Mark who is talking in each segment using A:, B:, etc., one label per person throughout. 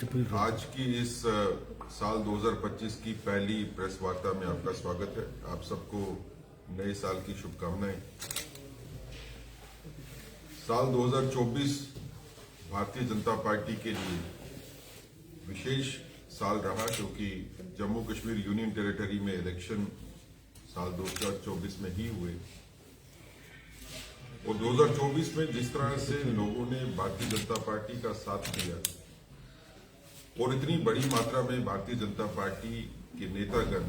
A: आज की इस साल 2025 की पहली प्रेस वार्ता में आपका स्वागत है। आप सबको नए साल की शुभकामनाएं। साल 2024 भारतीय जनता पार्टी के लिए विशेष साल रहा, क्योंकि जम्मू कश्मीर यूनियन टेरिटरी में इलेक्शन साल 2024 में ही हुए और 2024 में जिस तरह से लोगों ने भारतीय जनता पार्टी का साथ दिया और इतनी बड़ी मात्रा में भारतीय जनता पार्टी के नेतागण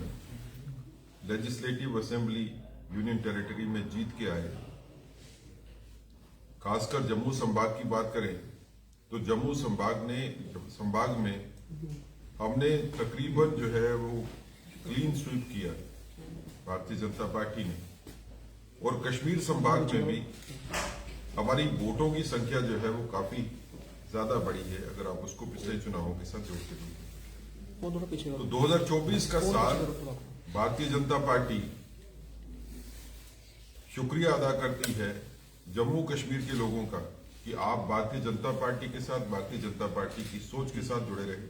A: लेजिस्लेटिव असेंबली यूनियन टेरिटरी में जीत के आए। खासकर जम्मू संभाग की बात करें तो जम्मू संभाग में हमने तकरीबन जो है वो क्लीन स्वीप किया भारतीय जनता पार्टी ने, और कश्मीर संभाग में भी हमारी वोटों की संख्या जो है वो काफी ज्यादा बड़ी है अगर आप उसको पिछले चुनावों के साथ जोड़ते हैं। तो 2024 का साल भारतीय जनता पार्टी शुक्रिया अदा करती है जम्मू कश्मीर के लोगों का कि आप भारतीय जनता पार्टी के साथ, भारतीय जनता पार्टी की सोच के साथ जुड़े रहे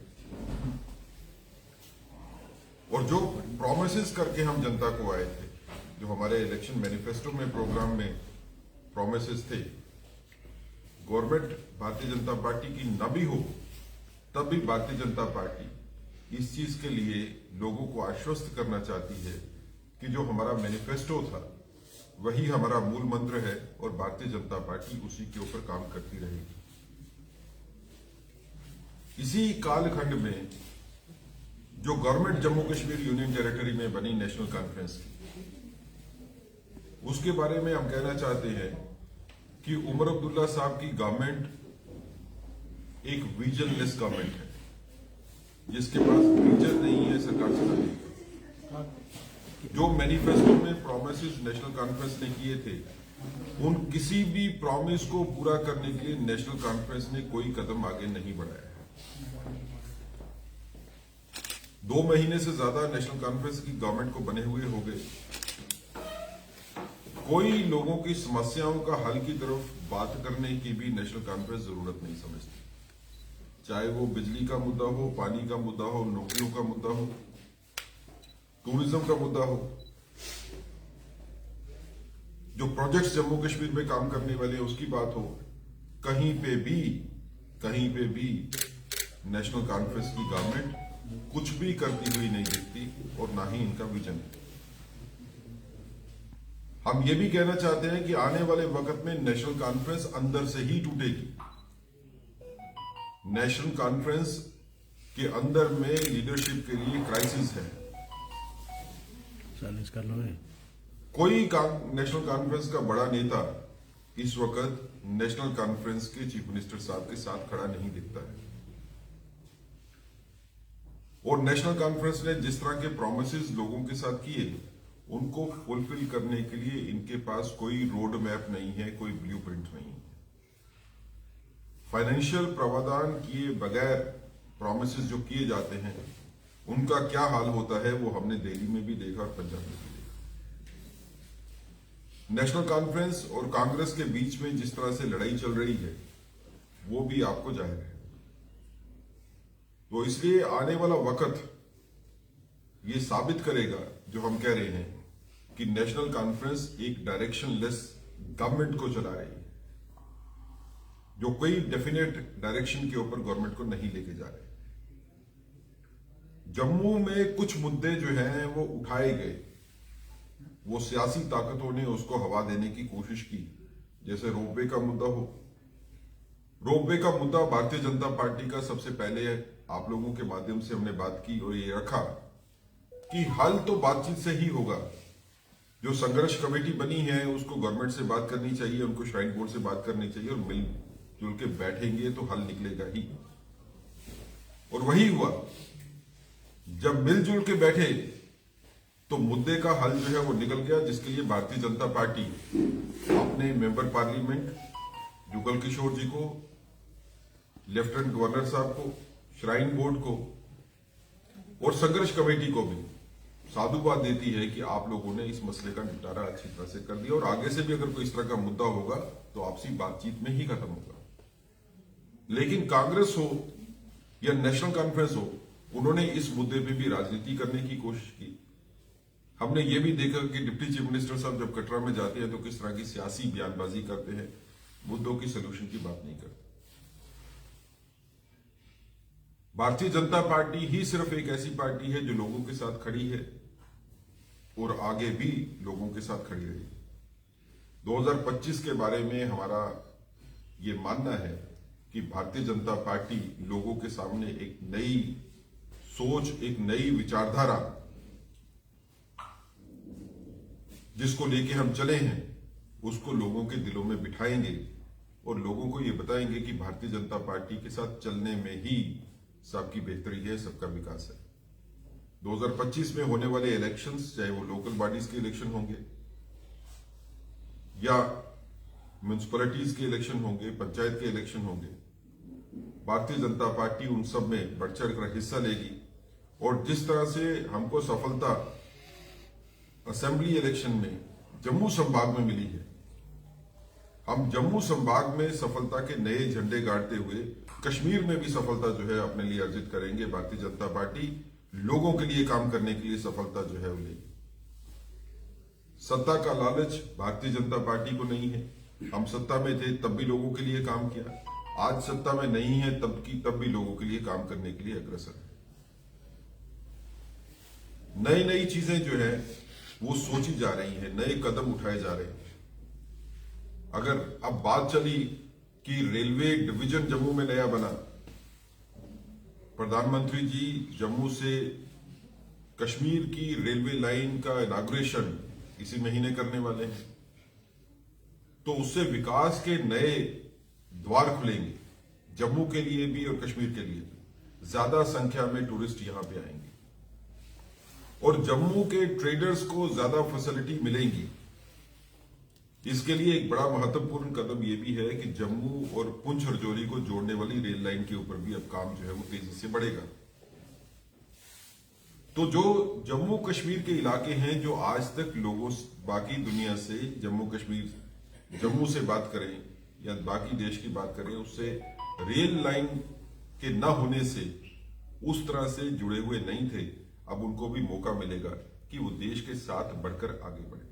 A: और जो प्रॉमिसेस करके हम जनता को आए थे, जो हमारे इलेक्शन मैनिफेस्टो में, प्रोग्राम में प्रॉमिसेस थे, गवर्नमेंट भारतीय जनता पार्टी की न भी हो तब भी भारतीय जनता पार्टी इस चीज के लिए लोगों को आश्वस्त करना चाहती है कि जो हमारा मैनिफेस्टो था वही हमारा मूल मंत्र है और भारतीय जनता पार्टी उसी के ऊपर काम करती रहेगी। इसी कालखंड में जो government Jammu Kashmir union territory में बनी नेशनल कॉन्फ्रेंस की, उसके बारे में हम कहना चाहते हैं कि उमर अब्दुल्ला साहब की गवर्नमेंट एक विजनलेस गवर्नमेंट है, जिसके पास विजन नहीं है सरकार चलाने का। जो मैनिफेस्टो में प्रॉमिसेस नेशनल कॉन्फ्रेंस ने किए थे, उन किसी भी प्रॉमिस को पूरा करने के लिए नेशनल कॉन्फ्रेंस ने कोई कदम आगे नहीं बढ़ाया है। 2 महीने से ज्यादा नेशनल कॉन्फ्रेंस की गवर्नमेंट को बने हुए हो गए। कोई लोगों की समस्याओं का हल की तरफ बात करने की भी नेशनल कॉन्फ्रेंस जरूरत नहीं समझती, चाहे वो बिजली का मुद्दा हो, पानी का मुद्दा हो, नौकरियों का मुद्दा हो, टूरिज्म का मुद्दा हो। जो प्रोजेक्ट्स जम्मू कश्मीर में काम करने वाले हैं उसकी बात हो, कहीं पे भी नेशनल कॉन्फ्रेंस की गवर्नमेंट कुछ भी करती हुई नहीं दिखती और ना ही इनका विजन है। हम ये भी कहना चाहते हैं कि आने वाले वक्त में नेशनल कॉन्फ्रेंस अंदर से ही टूटेगी। नेशनल कॉन्फ्रेंस के अंदर में लीडरशिप के लिए क्राइसिस है। कोई नेशनल कॉन्फ्रेंस का बड़ा नेता इस वक्त नेशनल कॉन्फ्रेंस के चीफ मिनिस्टर साहब के साथ खड़ा नहीं दिखता है, और नेशनल कॉन्फ्रेंस ने जिस तरह के प्रॉमिसेस लोगों के साथ किए, उनको फुलफिल करने के लिए इनके पास कोई रोड मैप नहीं है, कोई ब्लूप्रिंट नहीं है। फाइनेंशियल प्रावधान किए बगैर प्रॉमिसेस जो किए जाते हैं उनका क्या हाल होता है वो हमने दिल्ली में भी देखा और पंजाब में भी देखा। नेशनल कॉन्फ्रेंस और कांग्रेस के बीच में जिस तरह से लड़ाई चल रही है वो भी आपको जाहिर है। तो इसलिए आने वाला वक्त ये साबित करेगा जो हम कह रहे हैं कि नेशनल कॉन्फ्रेंस एक डायरेक्शनलेस गवर्नमेंट को चला रही है, जो कोई डेफिनेट डायरेक्शन के ऊपर गवर्नमेंट को नहीं लेके जा रहे। जम्मू में कुछ मुद्दे जो हैं वो उठाए गए, वो सियासी ताकतों ने उसको हवा देने की कोशिश की, जैसे रोपवे का मुद्दा हो। रोपवे का मुद्दा भारतीय जनता पार्टी का सबसे पहले आप लोगों के माध्यम से हमने बात की और ये रखा कि हल तो बातचीत से ही होगा। जो संघर्ष कमेटी बनी है उसको गवर्नमेंट से बात करनी चाहिए, उनको श्राइन बोर्ड से बात करनी चाहिए और मिलजुल के बैठेंगे तो हल निकलेगा ही। और वही हुआ, जब मिलजुल के बैठे तो मुद्दे का हल जो है वो निकल गया, जिसके लिए भारतीय जनता पार्टी अपने मेंबर पार्लियामेंट जुगल किशोर जी को, लेफ्टिनेंट गवर्नर साहब को, श्राइन बोर्ड को और संघर्ष कमेटी को भी साधुवाद देती है कि आप लोगों ने इस मसले का निपटारा अच्छी तरह से कर दिया और आगे से भी अगर कोई इस तरह का मुद्दा होगा तो आपसी बातचीत में ही खत्म होगा। लेकिन कांग्रेस हो या नेशनल कॉन्फ्रेंस हो, उन्होंने इस मुद्दे पे भी राजनीति करने की कोशिश की। हमने ये भी देखा कि डिप्टी चीफ मिनिस्टर साहब जब कटरा में जाते हैं तो किस तरह की सियासी बयानबाजी करते हैं, मुद्दों की सोल्यूशन की बात नहीं करते। भारतीय जनता पार्टी ही सिर्फ एक ऐसी पार्टी है जो लोगों के साथ खड़ी है और आगे भी लोगों के साथ खड़ी रहेगी। 2025 के बारे में हमारा ये मानना है कि भारतीय जनता पार्टी लोगों के सामने एक नई सोच, एक नई विचारधारा जिसको लेके हम चले हैं, उसको लोगों के दिलों में बिठाएंगे और लोगों को ये बताएंगे कि भारतीय जनता पार्टी के साथ चलने में ही सबकी बेहतरी है, सबका विकास है। 2025 में होने वाले इलेक्शंस, चाहे वो लोकल बॉडीज के इलेक्शन होंगे या म्यूनिसिपैलिटीज के इलेक्शन होंगे, पंचायत के इलेक्शन होंगे, भारतीय जनता पार्टी उन सब में बढ़ चढ़ कर हिस्सा लेगी। और जिस तरह से हमको सफलता असेंबली इलेक्शन में जम्मू संभाग में मिली है, हम जम्मू संभाग में सफलता के नए झंडे गाड़ते हुए कश्मीर में भी सफलता जो है अपने लिए अर्जित करेंगे। भारतीय जनता पार्टी लोगों के लिए काम करने के लिए सफलता जो है वो लेगी। सत्ता का लालच भारतीय जनता पार्टी को नहीं है। हम सत्ता में थे तब भी लोगों के लिए काम किया, आज सत्ता में नहीं है तब भी लोगों के लिए काम करने के लिए अग्रसर है। नई नई चीजें जो है वो सोची जा रही है, नए कदम उठाए जा रहे हैं। अगर अब बात चली कि रेलवे डिवीजन जम्मू में नया बना, प्रधानमंत्री जी जम्मू से कश्मीर की रेलवे लाइन का इनाग्रेशन इसी महीने करने वाले हैं, तो उससे विकास के नए द्वार खुलेंगे, जम्मू के लिए भी और कश्मीर के लिए भी। ज्यादा संख्या में टूरिस्ट यहां पे आएंगे और जम्मू के ट्रेडर्स को ज्यादा फैसिलिटी मिलेंगी। इसके लिए एक बड़ा महत्वपूर्ण कदम यह भी है कि जम्मू और पुंछ रजौरी को जोड़ने वाली रेल लाइन के ऊपर भी अब काम जो है वो तेजी से बढ़ेगा। तो जो जम्मू कश्मीर के इलाके हैं जो आज तक लोगों बाकी दुनिया से जम्मू कश्मीर, जम्मू से बात करें या बाकी देश की बात करें, उससे रेल लाइन के न होने से उस तरह से जुड़े हुए नहीं थे, अब उनको भी मौका मिलेगा कि वो देश के साथ बढ़कर आगे बढ़े।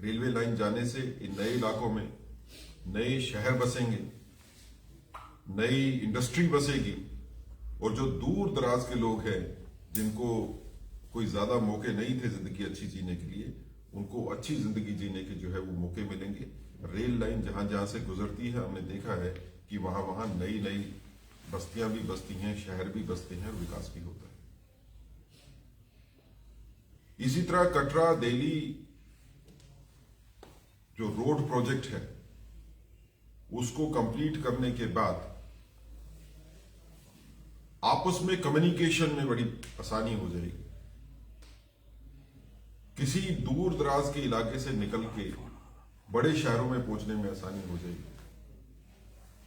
A: रेलवे लाइन जाने से इन नए इलाकों में नए शहर बसेंगे, नई इंडस्ट्री बसेगी और जो दूर दराज के लोग हैं जिनको कोई ज्यादा मौके नहीं थे जिंदगी अच्छी जीने के लिए, उनको अच्छी जिंदगी जीने के जो है वो मौके मिलेंगे। रेल लाइन जहां जहां से गुजरती है हमने देखा है कि वहां वहां नई नई बस्तियां भी बसती हैं, शहर भी बसते हैं और विकास भी होता है। इसी तरह कटरा दिल्ली जो रोड प्रोजेक्ट है उसको कंप्लीट करने के बाद आपस में कम्युनिकेशन में बड़ी आसानी हो जाएगी। किसी दूर दराज के इलाके से निकल के बड़े शहरों में पहुंचने में आसानी हो जाएगी।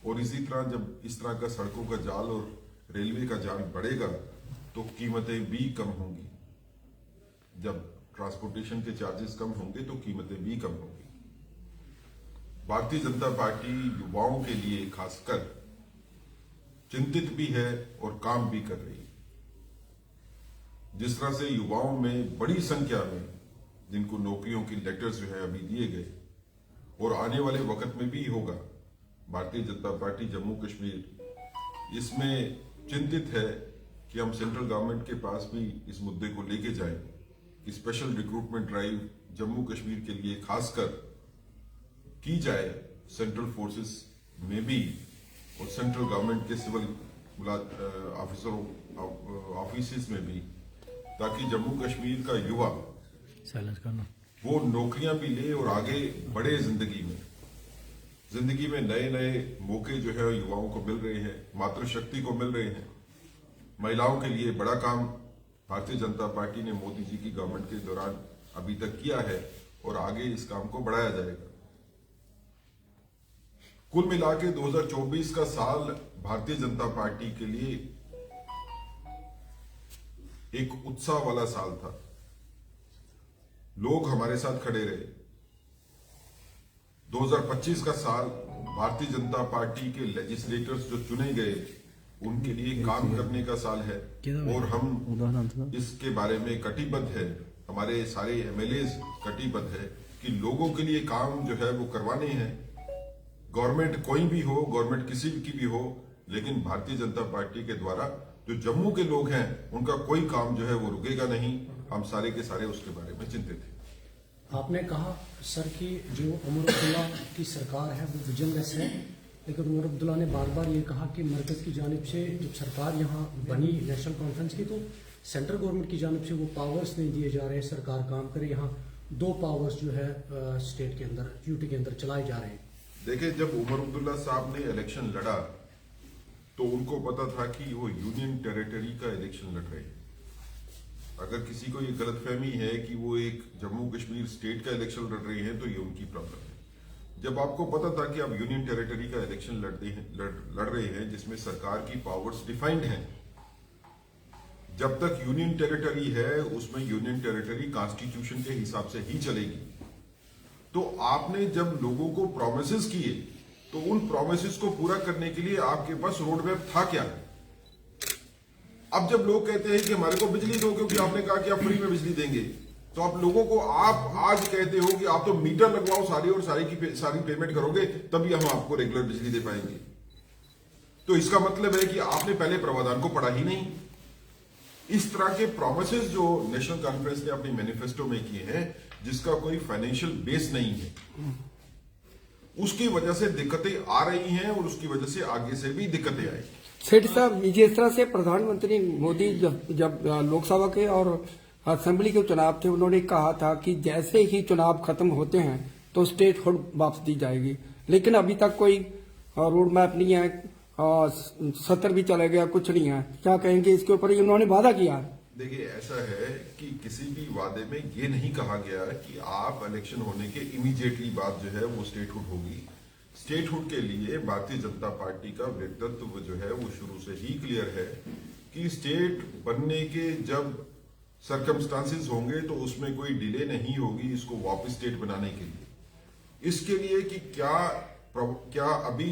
A: और इसी तरह जब इस तरह का सड़कों का जाल और रेलवे का जाल बढ़ेगा तो कीमतें भी कम होंगी। जब ट्रांसपोर्टेशन के चार्जेस कम होंगे तो कीमतें भी कम होंगी। भारतीय जनता पार्टी युवाओं के लिए खासकर चिंतित भी है और काम भी कर रही है। जिस तरह से युवाओं में बड़ी संख्या में जिनको नौकरियों की लेटर्स जो है अभी दिए गए और आने वाले वक्त में भी होगा, भारतीय जनता पार्टी जम्मू कश्मीर इसमें चिंतित है कि हम सेंट्रल गवर्नमेंट के पास भी इस मुद्दे को लेके जाएं कि special recruitment drive Jammu Kashmir के लिए खासकर की जाए, सेंट्रल फोर्सेस में भी और सेंट्रल गवर्नमेंट के सिविल ऑफिस में भी, ताकि जम्मू कश्मीर का युवा वो नौकरियां भी ले और आगे बढ़े जिंदगी में नए नए मौके जो है युवाओं को मिल रहे हैं, मातृशक्ति को मिल रहे हैं। महिलाओं के लिए बड़ा काम भारतीय जनता पार्टी ने मोदी जी की गवर्नमेंट के दौरान अभी तक किया है और आगे इस काम को बढ़ाया जाएगा। कुल मिला के 2024 का साल भारतीय जनता पार्टी के लिए एक उत्साह वाला साल था। लोग हमारे साथ खड़े रहे। 2025 का साल भारतीय जनता पार्टी के लेजिस्लेटर्स जो चुने गए उनके लिए काम करने का साल है और हम इसके बारे में कटिबद्ध है, हमारे सारे एमएलए कटिबद्ध है कि लोगों के लिए काम जो है वो करवाने हैं। गवर्नमेंट कोई भी हो, गवर्नमेंट किसी की भी हो, लेकिन भारतीय जनता पार्टी के द्वारा जो जम्मू के लोग हैं उनका कोई काम जो है वो रुकेगा नहीं। हम सारे के सारे उसके बारे में चिंतित हैं।
B: आपने कहा सर कि जो उमर अब्दुल्ला की सरकार है वो विजनलेस है, लेकिन उमर अब्दुल्ला ने बार बार ये कहा कि मरकज की जानिब से जब सरकार यहाँ बनी नेशनल कॉन्फ्रेंस की, तो सेंट्रल गवर्नमेंट की जानिब से वो पावर्स नहीं दिए जा रहे, सरकार काम करे। यहाँ 2 पावर्स जो है स्टेट के अंदर, यूटी के अंदर चलाए जा रहे हैं।
A: देखिए, जब उमर अब्दुल्ला साहब ने इलेक्शन लड़ा तो उनको पता था कि वो यूनियन टेरिटरी का इलेक्शन लड़ रहे हैं। अगर किसी को ये गलतफहमी है कि वो एक जम्मू कश्मीर स्टेट का इलेक्शन लड़ रहे हैं तो ये उनकी प्रॉब्लम है। जब आपको पता था कि आप यूनियन टेरिटरी का इलेक्शन लड़ रहे हैं जिसमें सरकार की पावर्स डिफाइंड हैं, जब तक यूनियन टेरिटरी है उसमें यूनियन टेरिटरी कॉन्स्टिट्यूशन के हिसाब से ही चलेगी। तो आपने जब लोगों को प्रॉमिसेस किए तो उन प्रॉमिसेस को पूरा करने के लिए आपके पास रोड मैप था क्या? अब जब लोग कहते हैं कि हमारे को बिजली दो क्योंकि आपने कहा कि आप फ्री में बिजली देंगे, तो आप लोगों को आप आज कहते हो कि आप तो मीटर लगवाओ सारी और सारी पेमेंट करोगे तभी हम आपको रेगुलर बिजली दे पाएंगे। तो इसका मतलब है कि आपने पहले प्रावधान को पढ़ा ही नहीं। इस तरह के प्रोमिसेस जो नेशनल कॉन्फ्रेंस ने अपनी मैनिफेस्टो में किए हैं जिसका कोई फाइनेंशियल बेस नहीं है, उसकी वजह से दिक्कतें आ रही हैं और उसकी वजह से आगे से भी दिक्कतें आएंगी।
C: सेठ साहब, जिस तरह से प्रधानमंत्री मोदी जब लोकसभा के और असेंबली के चुनाव थे, उन्होंने कहा था कि जैसे ही चुनाव खत्म होते हैं तो स्टेटहुड वापस दी जाएगी, लेकिन अभी तक कोई रोड मैप नहीं है, सत्र भी चला गया, कुछ नहीं है। क्या कहेंगे इसके ऊपर? उन्होंने वादा किया।
A: देखिए, ऐसा है कि किसी भी वादे में ये नहीं कहा गया कि आप इलेक्शन होने के इमीडिएटली बाद जो है वो स्टेटहुड होगी। स्टेटहुड के लिए भारतीय जनता पार्टी का व्यक्तित्व जो है वो शुरू से ही क्लियर है कि स्टेट बनने के जब सर्कमस्टांसेस होंगे तो उसमें कोई डिले नहीं होगी इसको वापस स्टेट बनाने के लिए। इसके लिए कि क्या अभी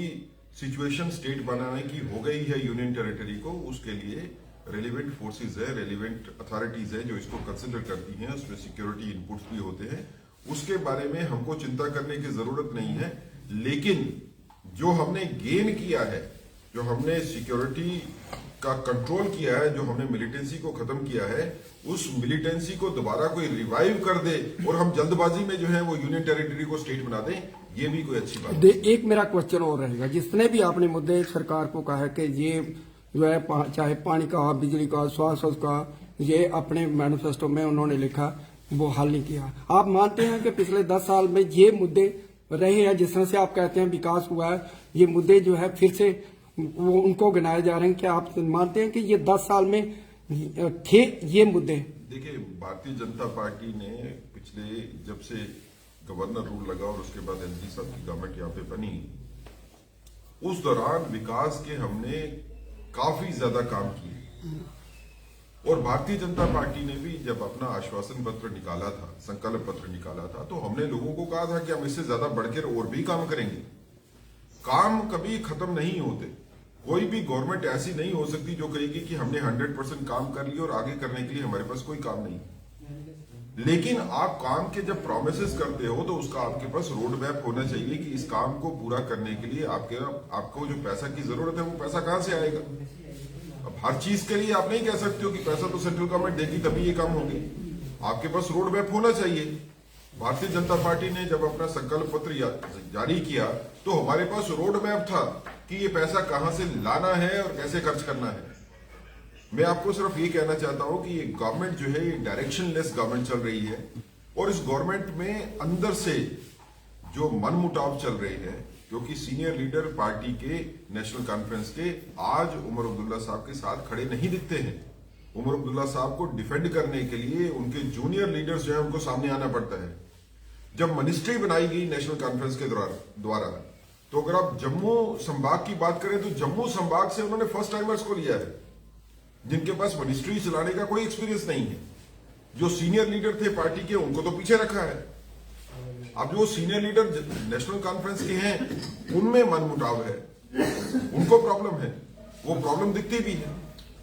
A: सिचुएशन स्टेट बनाने की हो गई है यूनियन टेरिटरी को, उसके लिए रेलिवेंट फोर्सेस है, रेलिवेंट अथॉरिटीज है जो इसको कंसिडर करती हैं, उसमें सिक्योरिटी इनपुट्स भी होते हैं। उसके बारे में हमको चिंता करने की जरूरत नहीं है। लेकिन जो हमने गेन किया है, जो हमने सिक्योरिटी का कंट्रोल किया है, जो हमने मिलिटेंसी को खत्म किया है, उस मिलिटेंसी को दोबारा कोई रिवाइव कर दे और हम जल्दबाजी में जो है वो यूनियन टेरिटरी को स्टेट बना दें, ये भी कोई अच्छी बात नहीं।
C: एक मेरा क्वेश्चन और रहेगा, जितने भी आपने मुद्दे सरकार को कहा है कि ये जो है चाहे पानी का, बिजली का, स्वास्थ्य का, ये अपने मैनिफेस्टो में उन्होंने लिखा, वो हल नहीं किया। आप मानते हैं कि पिछले 10 साल में ये मुद्दे रहे हैं, जिस तरह से आप कहते हैं विकास हुआ है, ये मुद्दे जो है फिर से वो उनको गिनाए जा रहे हैं? क्या आप मानते हैं कि ये 10 साल में थे ये मुद्दे?
A: देखिए, भारतीय जनता पार्टी ने पिछले जब से गवर्नर रूल लगा और उसके बाद एमपी साहब की गवर्नमेंट यहाँ पे बनी, उस दौरान विकास के हमने काफी ज्यादा काम किए। और भारतीय जनता पार्टी ने भी जब अपना आश्वासन पत्र निकाला था, संकल्प पत्र निकाला था, तो हमने लोगों को कहा था कि हम इससे ज्यादा बढ़कर और भी काम करेंगे। काम कभी खत्म नहीं होते। कोई भी गवर्नमेंट ऐसी नहीं हो सकती जो कहेगी कि हमने 100% काम कर लिया और आगे करने के लिए हमारे पास कोई काम नहीं। लेकिन आप काम के जब प्रोमिसेस करते हो तो उसका आपके पास रोड मैप होना चाहिए कि इस काम को पूरा करने के लिए आपको जो पैसा की जरूरत है वो पैसा कहां से आएगा। अब हर चीज के लिए आप नहीं कह सकते हो कि पैसा तो सेंट्रल गवर्नमेंट देगी तभी ये काम होंगे। आपके पास रोड मैप होना चाहिए। भारतीय जनता पार्टी ने जब अपना संकल्प पत्र जारी किया तो हमारे पास रोड मैप था कि ये पैसा कहां से लाना है और कैसे खर्च करना है। मैं आपको सिर्फ ये कहना चाहता हूं कि ये गवर्नमेंट जो है ये डायरेक्शनलेस गवर्नमेंट चल रही है और इस गवर्नमेंट में अंदर से जो मनमुटाव चल रहे हैं, क्योंकि सीनियर लीडर पार्टी के नेशनल कॉन्फ्रेंस के आज उमर अब्दुल्ला साहब के साथ खड़े नहीं दिखते हैं। उमर अब्दुल्ला साहब को डिफेंड करने के लिए उनके जूनियर लीडर्स जो है उनको सामने आना पड़ता है। जब मिनिस्ट्री बनाई गई नेशनल कॉन्फ्रेंस के द्वारा तो अगर आप जम्मू संभाग की बात करें तो जम्मू संभाग से उन्होंने फर्स्ट टाइमर्स को लिया है जिनके पास मिनिस्ट्री चलाने का कोई एक्सपीरियंस नहीं है। जो सीनियर लीडर थे पार्टी के उनको तो पीछे रखा है। अब जो सीनियर लीडर नेशनल कॉन्फ्रेंस के हैं उनमें मनमुटाव है, उनको प्रॉब्लम है। वो प्रॉब्लम दिखती भी है।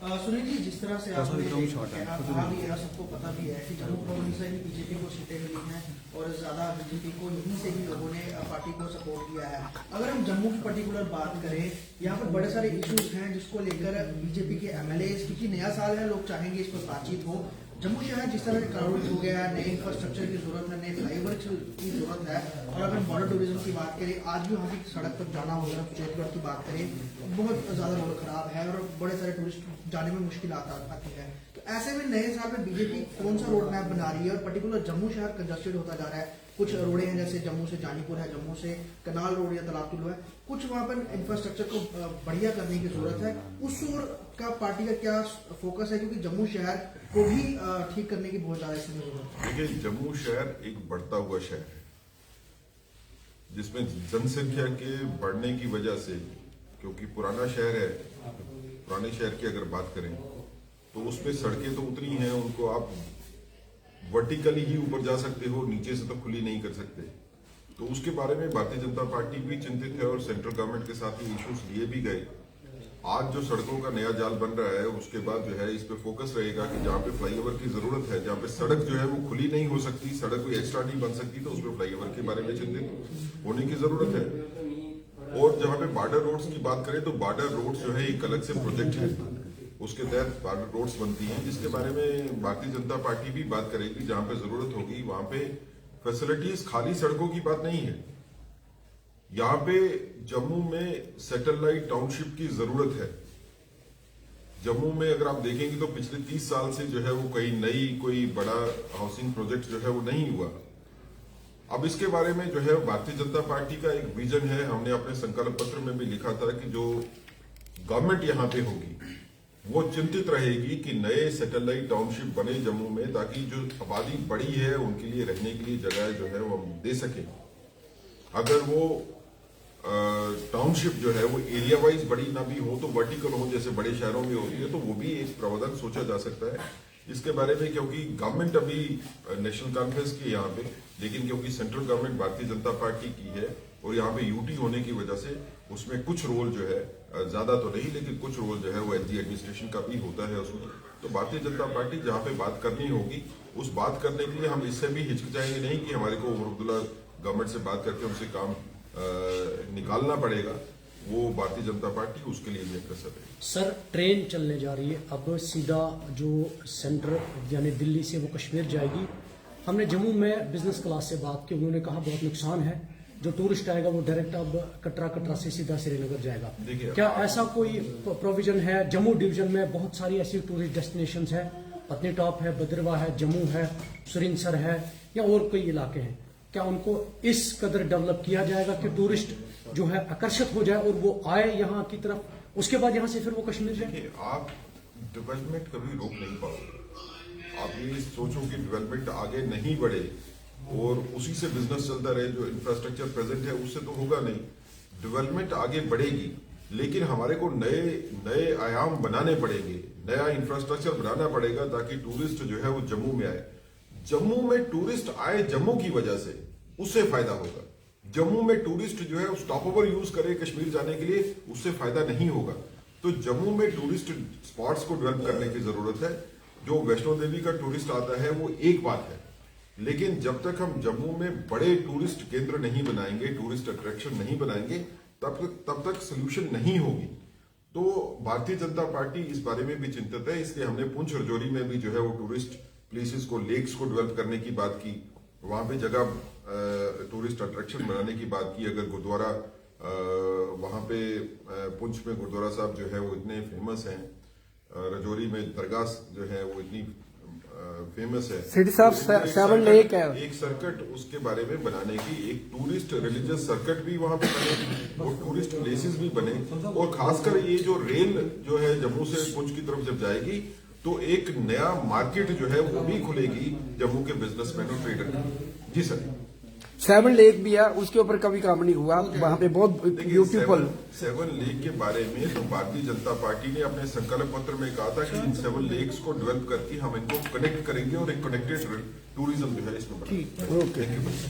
D: सुनील जी, जिस तरह से आपने कहा भी है, सबको पता भी है कि जम्मू कश्मीर से ही बीजेपी को सीटें मिली हैं और ज्यादा बीजेपी को यहीं से ही लोगों ने पार्टी को सपोर्ट किया है। अगर हम जम्मू की पर्टिकुलर बात करें, यहाँ पर बड़े सारे इश्यूज हैं जिसको लेकर बीजेपी के एमएलए, क्योंकि नया साल है, लोग चाहेंगे इस पर बातचीत हो। जम्मू शहर जिस तरह से क्राउडेड हो गया है, नए इंफ्रास्ट्रक्चर की जरूरत है, नए फ्लाईओवर की जरूरत है, और अगर बॉर्डर टूरिज्म की बात करें, आज भी वहाँ की सड़क पर जाना होगा, चेतगढ़ की बात करें, बहुत ज्यादा रोड खराब है और बड़े सारे टूरिस्ट जाने में मुश्किल आती है। तो ऐसे में नए साल में बीजेपी कौन सा रोड मैप बना रही है, और पर्टिकुलर जम्मू शहर कंजस्टेड होता जा रहा है, कुछ रोडें हैं जैसे जम्मू से जानीपुर है, जम्मू से कनाल रोड या तालाब टुल्लू है, कुछ वहाँ पर इंफ्रास्ट्रक्चर को बढ़िया करने की जरूरत है। उस ओर का पार्टी का क्या फोकस है, क्योंकि जम्मू शहर को भी ठीक करने की बहुत ज्यादा इसमें जरूरत है।
A: देखिए, जम्मू शहर एक बढ़ता हुआ शहर है जिसमें जनसंख्या के बढ़ने की वजह से, क्योंकि पुराना शहर है, पुराने शहर की अगर बात करें तो उसमें सड़कें तो उतनी हैं, उनको आप वर्टिकली ही ऊपर जा सकते हो, नीचे से तो खुली नहीं कर सकते। तो उसके बारे में भारतीय जनता पार्टी भी चिंतित है और सेंट्रल गवर्नमेंट के साथ ही इश्यूज लिए भी गए। आज जो सड़कों का नया जाल बन रहा है, उसके बाद जो है इस पे फोकस रहेगा कि जहाँ पे फ्लाईओवर की जरूरत है, जहाँ पे सड़क जो है वो खुली नहीं हो सकती, सड़क कोई एक्स्ट्रा नहीं बन सकती, तो उसमें फ्लाईओवर के बारे में चिंतित होने की जरूरत है। और जहाँ पे बॉर्डर रोड्स की बात करें तो बॉर्डर रोड्स जो है एक अलग से प्रोजेक्ट है, उसके तहत बॉर्डर रोड्स बनती हैं, जिसके बारे में भारतीय जनता पार्टी भी बात करेगी। जहां पे जरूरत होगी वहां पे फैसिलिटीज, खाली सड़कों की बात नहीं है। यहाँ पे जम्मू में सैटेलाइट टाउनशिप की जरूरत है। जम्मू में अगर आप देखेंगे तो पिछले 30 साल से जो है वो कोई बड़ा हाउसिंग प्रोजेक्ट जो है वो नहीं हुआ। अब इसके बारे में जो है भारतीय जनता पार्टी का एक विजन है, हमने अपने संकल्प पत्र में भी लिखा था कि जो गवर्नमेंट यहाँ पे होगी वो चिंतित रहेगी कि नए सैटेलाइट टाउनशिप बने जम्मू में, ताकि जो आबादी बड़ी है उनके लिए रहने के लिए जगह जो है वो हम दे सकें। अगर वो टाउनशिप जो है वो एरिया वाइज बड़ी ना भी हो तो वर्टिकल हो, जैसे बड़े शहरों में होती है, तो वो भी एक प्रावधान सोचा जा सकता है इसके बारे में। क्योंकि गवर्नमेंट अभी नेशनल कॉन्फ्रेंस की है यहाँ पे, लेकिन क्योंकि central government Bharatiya Janata party की है और यहाँ पे यूटी होने की वजह से उसमें कुछ रोल जो है, ज्यादा तो नहीं लेकिन कुछ रोल जो है वो एलजी एडमिनिस्ट्रेशन का भी होता है उसमें। तो भारतीय जनता पार्टी जहाँ पे बात करनी होगी उस बात करने के लिए हम इससे भी हिचकिचाएंगे नहीं कि हमारे को उमर अब्दुल्ला गवर्नमेंट से बात करके उनसे काम निकालना पड़ेगा। वो भारतीय जनता पार्टी उसके लिए भी अग्रसर है।
B: सर, ट्रेन चलने जा रही है अब सीधा जो सेंटर यानी दिल्ली से वो कश्मीर जाएगी। हमने जम्मू में बिजनेस क्लास से बात की, उन्होंने कहा बहुत नुकसान है, जो टूरिस्ट आएगा वो डायरेक्ट अब कटरा से सीधा श्रीनगर जाएगा। क्या ऐसा कोई प्रोविजन है? जम्मू डिवीजन में बहुत सारी ऐसी टूरिस्ट डेस्टिनेशन है, पत्नीटॉप है, भद्रवाह है, जम्मू है, सुरिंसर है या और कई इलाके हैं, क्या उनको इस कदर डेवलप किया जाएगा कि टूरिस्ट जो है आकर्षित हो जाए और वो आए यहाँ की तरफ, उसके बाद यहाँ से फिर वो कश्मीर जाए?
A: आप डेवलपमेंट कभी रोक नहीं पाओगे। आप ये सोचो कि डेवलपमेंट आगे नहीं बढ़े और उसी से बिजनेस चलता रहे, जो इंफ्रास्ट्रक्चर प्रेजेंट है उससे तो होगा नहीं। डेवलपमेंट आगे बढ़ेगी, लेकिन हमारे को नए आयाम बनाने पड़ेंगे, नया इंफ्रास्ट्रक्चर बनाना पड़ेगा ताकि टूरिस्ट जो है वो जम्मू में आए। जम्मू में टूरिस्ट आए जम्मू की वजह से, उससे फायदा होगा। जम्मू में टूरिस्ट जो है स्टॉप ओवर यूज करे कश्मीर जाने के लिए, उससे फायदा नहीं होगा। तो जम्मू में टूरिस्ट स्पॉट्स को डेवलप करने की जरूरत है। जो वैष्णो देवी का टूरिस्ट आता है वो एक बात है, लेकिन जब तक हम जम्मू में बड़े टूरिस्ट केंद्र नहीं बनाएंगे, टूरिस्ट अट्रैक्शन नहीं बनाएंगे, तब तक सोल्यूशन नहीं होगी। तो भारतीय जनता पार्टी इस बारे में भी चिंतित है, इसलिए हमने पुंछ रजौरी में भी जो है वो टूरिस्ट प्लेसेस को, लेक्स को डेवलप करने की बात की, वहां पे जगह टूरिस्ट अट्रैक्शन बनाने की बात की। अगर गुरुद्वारा वहां पे पुंछ में गुरुद्वारा साहब जो है वो इतने फेमस हैं, रजौरी में दरगाह जो है वो इतनी फेमस है,
C: सिटी साहब सेवन लेक है,
A: एक सर्किट उसके बारे में बनाने की, एक टूरिस्ट रिलीजियस सर्किट भी वहां पे बने और टूरिस्ट प्लेसेस भी बने। और खासकर ये जो रेल जो है जम्मू से पुंछ की तरफ जब जाएगी तो एक नया मार्केट जो है वो भी खुलेगी जम्मू के बिजनेसमैन और ट्रेडर की। जी सर,
C: सेवन लेक भी है, उसके ऊपर कभी काम नहीं हुआ, वहाँ पे बहुत ब्यूटीफुल।
A: सेवन लेक के बारे में तो भारतीय जनता पार्टी ने अपने संकल्प पत्र में कहा था कि इन 7 लेक्स को डेवलप करके हम इनको कनेक्ट करेंगे और एक कनेक्टेड टूरिज्म जो है इसमें।
C: ठीक, ओके।